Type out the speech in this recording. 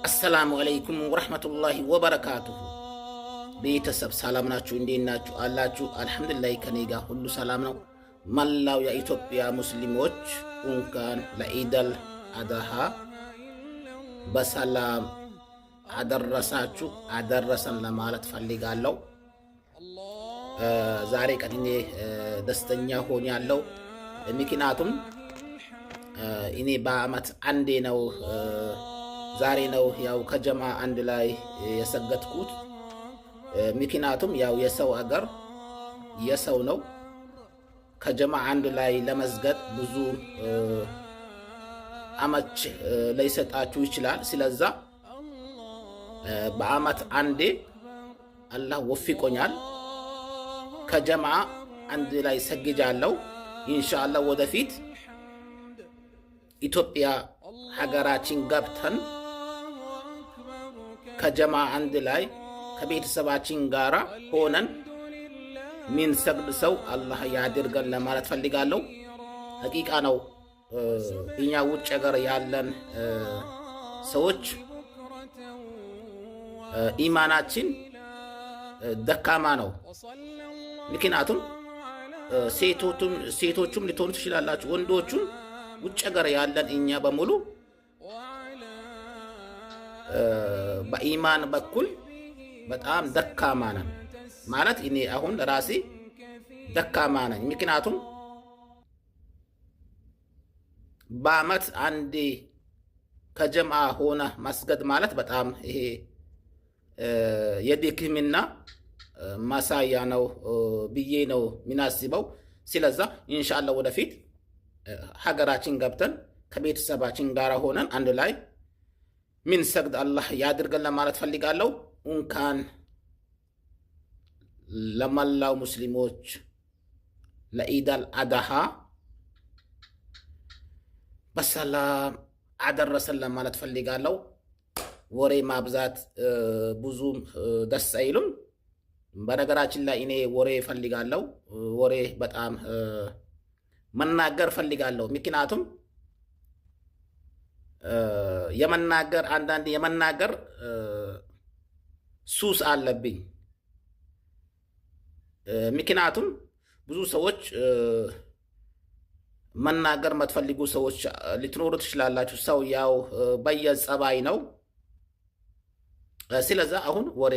አሰላሙ አለይኩም ወረህመቱላሂ ወበረካቱሁ። ቤተሰብ ሰላም ናችሁ? እንዴት ናችሁ? አላችሁ? አልሐምዱሊላህ ከኔ ጋር ሁሉ ሰላም ነው። መላው የኢትዮጵያ ሙስሊሞች እንኳን ለኢደል አድሃ በሰላም አደረሳችሁ አደረሰን ለማለት ፈልጋለሁ። ዛሬ ቀን እኔ ደስተኛ ሆኛለሁ። ምክንያቱም እኔ በአመት አንዴ ነው ዛሬ ነው ያው ከጀማ አንድ ላይ የሰገድኩት። ምክንያቱም ያው የሰው አገር የሰው ነው። ከጀማ አንድ ላይ ለመስገድ ብዙ አመች ላይሰጣችሁ ይችላል። ስለዛ በአመት አንዴ አላህ ወፍቆኛል። ከጀማ አንድ ላይ ሰግጃለሁ። ኢንሻአላህ ወደፊት ኢትዮጵያ ሀገራችን ገብተን ከጀማ አንድ ላይ ከቤተሰባችን ጋራ ሆነን ምን ሰግድ ሰው አላህ ያድርገን ለማለት ፈልጋለሁ። ሐቂቃ ነው። እኛ ውጭ ሀገር ያለን ሰዎች ኢማናችን ደካማ ነው። ምክንያቱም ሴቶቹም ልትሆኑ ትችላላችሁ፣ ወንዶቹም ውጭ ሀገር ያለን እኛ በሙሉ በኢማን በኩል በጣም ደካማ ነን። ማለት እኔ አሁን ራሴ ደካማ ነኝ። ምክንያቱም በአመት አንዴ ከጀማ ሆነ መስገድ ማለት በጣም ይሄ የድክምና ማሳያ ነው ብዬ ነው ምናስበው። ስለዛ ኢንሻአላህ ወደፊት ሀገራችን ገብተን ከቤተሰባችን ጋር ሆነን አንድ ላይ ምን ሰግድ አላህ ያድርገን ለማለት ፈልጋለሁ። እንኳን ለመላው ሙስሊሞች ለኢደል አድሃ በሰላም አደረሰን ለማለት ፈልጋለሁ። ወሬ ማብዛት ብዙም ደስ አይሉም። በነገራችን ላይ እኔ ወሬ ፈልጋለሁ። ወሬ በጣም መናገር ፈልጋለሁ። ምክንያቱም የመናገር ሱስ አለብኝ። ምክንያቱም ብዙ ሰዎች መናገር የምትፈልጉ ሰዎች ልትኖሩ ትችላላችሁ። ሰው ያው በየጸባይ ነው። ስለዛ አሁን ወሬ